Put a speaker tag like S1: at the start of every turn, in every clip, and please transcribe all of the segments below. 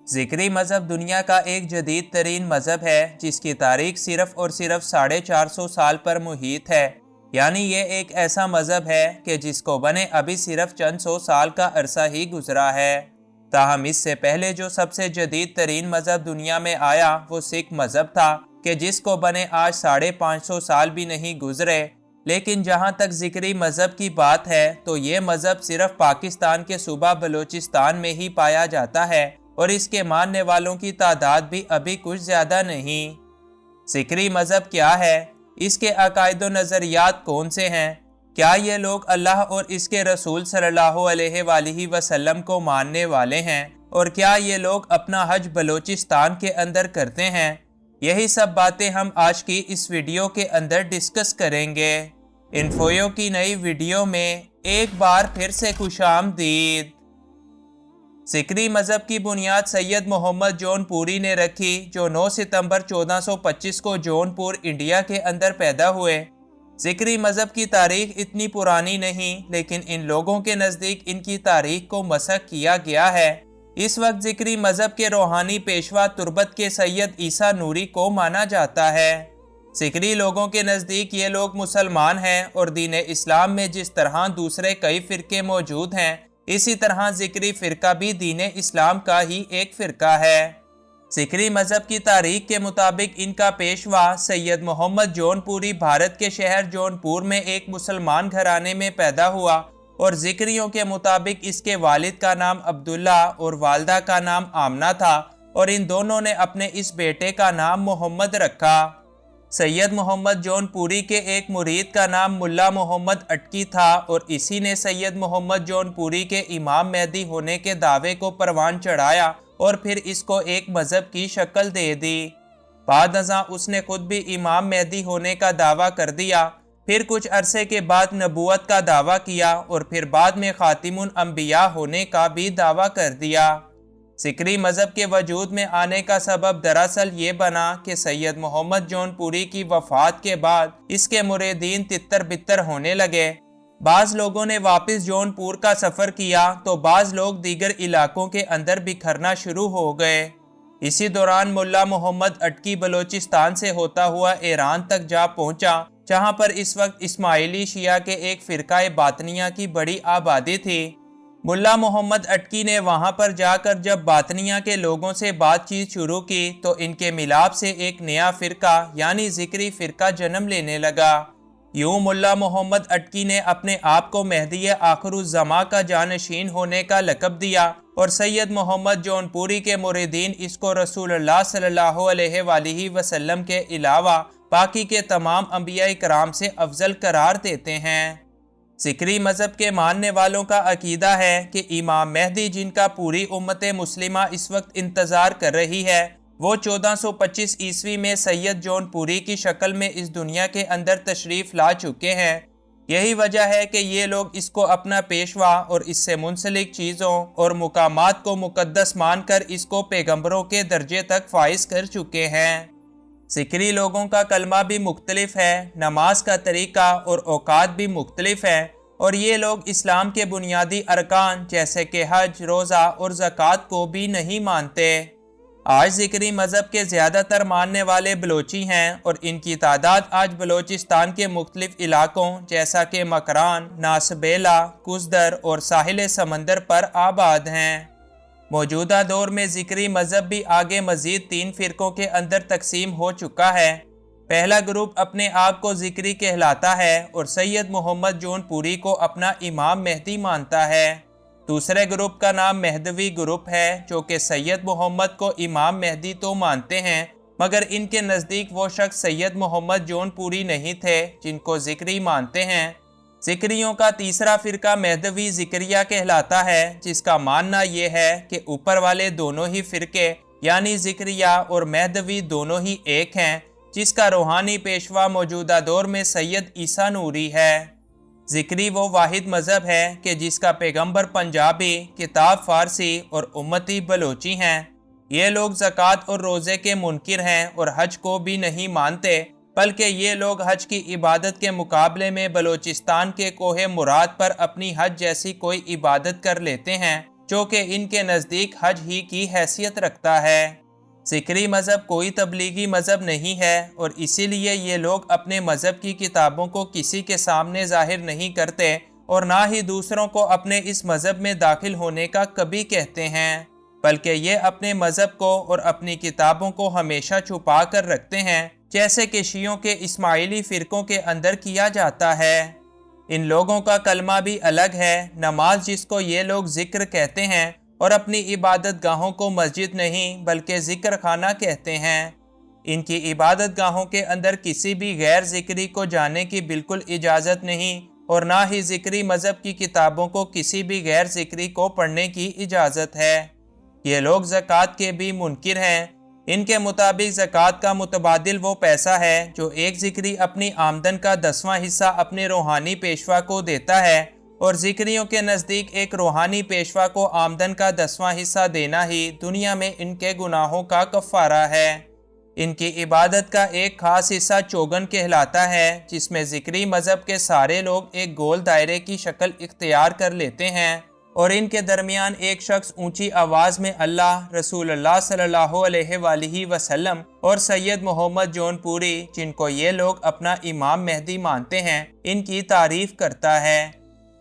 S1: ذکری مذہب دنیا کا ایک جدید ترین مذہب ہے جس کی تاریخ صرف اور صرف 450 سال پر محیط ہے۔ یعنی یہ ایک ایسا مذہب ہے کہ جس کو بنے ابھی صرف چند سو سال کا عرصہ ہی گزرا ہے۔ تاہم اس سے پہلے جو سب سے جدید ترین مذہب دنیا میں آیا وہ سکھ مذہب تھا کہ جس کو بنے آج 550 سال بھی نہیں گزرے۔ لیکن جہاں تک ذکری مذہب کی بات ہے تو یہ مذہب صرف پاکستان کے صوبہ بلوچستان میں ہی پایا جاتا ہے اور اس کے ماننے والوں کی تعداد بھی ابھی کچھ زیادہ نہیں۔ ذکری مذہب کیا ہے؟ اس کے عقائد و نظریات کون سے ہیں؟ کیا یہ لوگ اللہ اور اس کے رسول صلی اللہ علیہ وآلہ وسلم کو ماننے والے ہیں؟ اور کیا یہ لوگ اپنا حج بلوچستان کے اندر کرتے ہیں؟ یہی سب باتیں ہم آج کی اس ویڈیو کے اندر ڈسکس کریں گے۔ انفویو کی نئی ویڈیو میں ایک بار پھر سے خوش آمدید۔ ذکری مذہب کی بنیاد سید محمد جون پوری نے رکھی جو 9 ستمبر 1425 کو جون پور انڈیا کے اندر پیدا ہوئے۔ ذکری مذہب کی تاریخ اتنی پرانی نہیں لیکن ان لوگوں کے نزدیک ان کی تاریخ کو مسخ کیا گیا ہے۔ اس وقت ذکری مذہب کے روحانی پیشوا تربت کے سید عیسیٰ نوری کو مانا جاتا ہے۔ ذکری لوگوں کے نزدیک یہ لوگ مسلمان ہیں اور دین اسلام میں جس طرح دوسرے کئی فرقے موجود ہیں اسی طرح ذکری فرقہ بھی دین اسلام کا ہی ایک فرقہ ہے۔ ذکری مذہب کی تاریخ کے مطابق ان کا پیشوا سید محمد جون پوری بھارت کے شہر جون پور میں ایک مسلمان گھرانے میں پیدا ہوا اور ذکریوں کے مطابق اس کے والد کا نام عبداللہ اور والدہ کا نام آمنہ تھا اور ان دونوں نے اپنے اس بیٹے کا نام محمد رکھا۔ سید محمد جون پوری کے ایک مرید کا نام ملا محمد اٹکی تھا اور اسی نے سید محمد جون پوری کے امام مہدی ہونے کے دعوے کو پروان چڑھایا اور پھر اس کو ایک مذہب کی شکل دے دی۔ بعد ازاں اس نے خود بھی امام مہدی ہونے کا دعویٰ کر دیا، پھر کچھ عرصے کے بعد نبوت کا دعویٰ کیا اور پھر بعد میں خاتم الانبیاء ہونے کا بھی دعویٰ کر دیا۔ ذکری مذہب کے وجود میں آنے کا سبب دراصل یہ بنا کہ سید محمد جون پوری کی وفات کے بعد اس کے مریدین تتر بتر ہونے لگے۔ بعض لوگوں نے واپس جون پور کا سفر کیا تو بعض لوگ دیگر علاقوں کے اندر بکھرنا شروع ہو گئے۔ اسی دوران ملا محمد اٹکی بلوچستان سے ہوتا ہوا ایران تک جا پہنچا جہاں پر اس وقت اسماعیلی شیعہ کے ایک فرقہ باطنیہ کی بڑی آبادی تھی۔ ملا محمد اٹکی نے وہاں پر جا کر جب باطنیہ کے لوگوں سے بات چیت شروع کی تو ان کے ملاپ سے ایک نیا فرقہ یعنی ذکری فرقہ جنم لینے لگا۔ یوں ملا محمد اٹکی نے اپنے آپ کو مہدی آخر الزماں کا جانشین ہونے کا لقب دیا اور سید محمد جون پوری کے مریدین اس کو رسول اللہ صلی اللہ علیہ وآلہ وسلم کے علاوہ باقی کے تمام انبیاء کرام سے افضل قرار دیتے ہیں۔ ذکری مذہب کے ماننے والوں کا عقیدہ ہے کہ امام مہدی جن کا پوری امت مسلمہ اس وقت انتظار کر رہی ہے وہ 1425 عیسوی میں سید جون پوری کی شکل میں اس دنیا کے اندر تشریف لا چکے ہیں۔ یہی وجہ ہے کہ یہ لوگ اس کو اپنا پیشوا اور اس سے منسلک چیزوں اور مقامات کو مقدس مان کر اس کو پیغمبروں کے درجے تک فائز کر چکے ہیں۔ ذکری لوگوں کا کلمہ بھی مختلف ہے، نماز کا طریقہ اور اوقات بھی مختلف ہیں اور یہ لوگ اسلام کے بنیادی ارکان جیسے کہ حج، روزہ اور زکوٰۃ کو بھی نہیں مانتے۔ آج ذکری مذہب کے زیادہ تر ماننے والے بلوچی ہیں اور ان کی تعداد آج بلوچستان کے مختلف علاقوں جیسا کہ مکران، ناسبیلا، کزدر اور ساحل سمندر پر آباد ہیں۔ موجودہ دور میں ذکری مذہب بھی آگے مزید 3 فرقوں کے اندر تقسیم ہو چکا ہے۔ پہلا گروپ اپنے آپ کو ذکری کہلاتا ہے اور سید محمد جون پوری کو اپنا امام مہدی مانتا ہے۔ دوسرے گروپ کا نام مہدوی گروپ ہے جو کہ سید محمد کو امام مہدی تو مانتے ہیں مگر ان کے نزدیک وہ شخص سید محمد جون پوری نہیں تھے جن کو ذکری مانتے ہیں۔ ذکریوں کا تیسرا فرقہ مہدوی ذکریہ کہلاتا ہے جس کا ماننا یہ ہے کہ اوپر والے دونوں ہی فرقے یعنی ذکریہ اور مہدوی دونوں ہی ایک ہیں جس کا روحانی پیشوا موجودہ دور میں سید عیسیٰ نوری ہے۔ ذکری وہ واحد مذہب ہے کہ جس کا پیغمبر پنجابی، کتاب فارسی اور امتی بلوچی ہیں۔ یہ لوگ زکوٰۃ اور روزے کے منکر ہیں اور حج کو بھی نہیں مانتے بلکہ یہ لوگ حج کی عبادت کے مقابلے میں بلوچستان کے کوہ مراد پر اپنی حج جیسی کوئی عبادت کر لیتے ہیں جو کہ ان کے نزدیک حج ہی کی حیثیت رکھتا ہے۔ ذکری مذہب کوئی تبلیغی مذہب نہیں ہے، اور اسی لیے یہ لوگ اپنے مذہب کی کتابوں کو کسی کے سامنے ظاہر نہیں کرتے اور نہ ہی دوسروں کو اپنے اس مذہب میں داخل ہونے کا کبھی کہتے ہیں، بلکہ یہ اپنے مذہب کو اور اپنی کتابوں کو ہمیشہ چھپا کر رکھتے ہیں، جیسے کہ شیعوں کے اسماعیلی فرقوں کے اندر کیا جاتا ہے۔ ان لوگوں کا کلمہ بھی الگ ہے، نماز جس کو یہ لوگ ذکر کہتے ہیں، اور اپنی عبادت گاہوں کو مسجد نہیں بلکہ ذکر خانہ کہتے ہیں۔ ان کی عبادت گاہوں کے اندر کسی بھی غیر ذکری کو جانے کی بالکل اجازت نہیں، اور نہ ہی ذکری مذہب کی کتابوں کو کسی بھی غیر ذکری کو پڑھنے کی اجازت ہے۔ یہ لوگ زکوٰۃ کے بھی منکر ہیں۔ ان کے مطابق زکوٰۃ کا متبادل وہ پیسہ ہے جو ایک ذکری اپنی آمدن کا 10واں حصہ اپنے روحانی پیشوا کو دیتا ہے، اور ذکریوں کے نزدیک ایک روحانی پیشوا کو آمدن کا 10واں حصہ دینا ہی دنیا میں ان کے گناہوں کا کفارہ ہے۔ ان کی عبادت کا ایک خاص حصہ چوگن کہلاتا ہے، جس میں ذکری مذہب کے سارے لوگ ایک گول دائرے کی شکل اختیار کر لیتے ہیں، اور ان کے درمیان ایک شخص اونچی آواز میں اللہ، رسول اللہ صلی اللہ علیہ وآلہ وسلم اور سید محمد جون پوری، جن کو یہ لوگ اپنا امام مہدی مانتے ہیں، ان کی تعریف کرتا ہے۔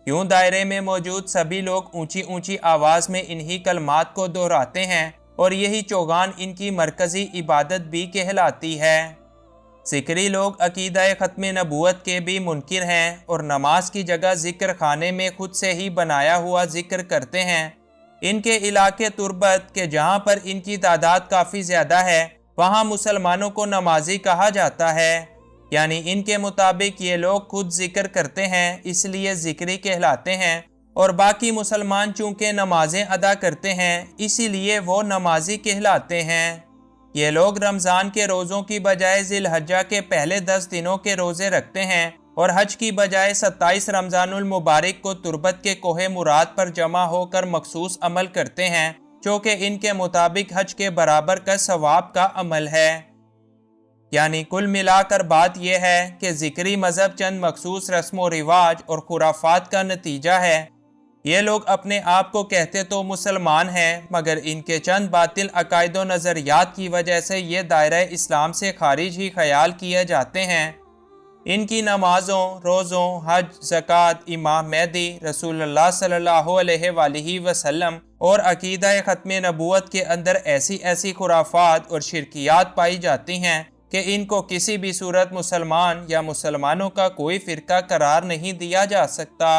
S1: یوں دائرے میں موجود سبھی لوگ اونچی اونچی آواز میں انہی کلمات کو دہراتے ہیں، اور یہی چوگان ان کی مرکزی عبادت بھی کہلاتی ہے۔ ذکری لوگ عقیدہ ختم نبوت کے بھی منکر ہیں، اور نماز کی جگہ ذکر خانے میں خود سے ہی بنایا ہوا ذکر کرتے ہیں۔ ان کے علاقے تربت کہ جہاں پر ان کی تعداد کافی زیادہ ہے، وہاں مسلمانوں کو نمازی کہا جاتا ہے، یعنی ان کے مطابق یہ لوگ خود ذکر کرتے ہیں اس لیے ذکری کہلاتے ہیں، اور باقی مسلمان چونکہ نمازیں ادا کرتے ہیں اسی لیے وہ نمازی کہلاتے ہیں۔ یہ لوگ رمضان کے روزوں کی بجائے ذی الحجہ کے پہلے 10 دنوں کے روزے رکھتے ہیں، اور حج کی بجائے 27 رمضان المبارک کو تربت کے کوہ مراد پر جمع ہو کر مخصوص عمل کرتے ہیں، جو کہ ان کے مطابق حج کے برابر کا ثواب کا عمل ہے۔ یعنی کل ملا کر بات یہ ہے کہ ذکری مذہب چند مخصوص رسم و رواج اور خرافات کا نتیجہ ہے۔ یہ لوگ اپنے آپ کو کہتے تو مسلمان ہیں، مگر ان کے چند باطل عقائد و نظریات کی وجہ سے یہ دائرہ اسلام سے خارج ہی خیال کیے جاتے ہیں۔ ان کی نمازوں، روزوں، حج، زکوٰۃ، امام مہدی، رسول اللہ صلی اللہ علیہ وآلہ وسلم اور عقیدہ ختم نبوت کے اندر ایسی ایسی خرافات اور شرکیات پائی جاتی ہیں کہ ان کو کسی بھی صورت مسلمان یا مسلمانوں کا کوئی فرقہ قرار نہیں دیا جا سکتا۔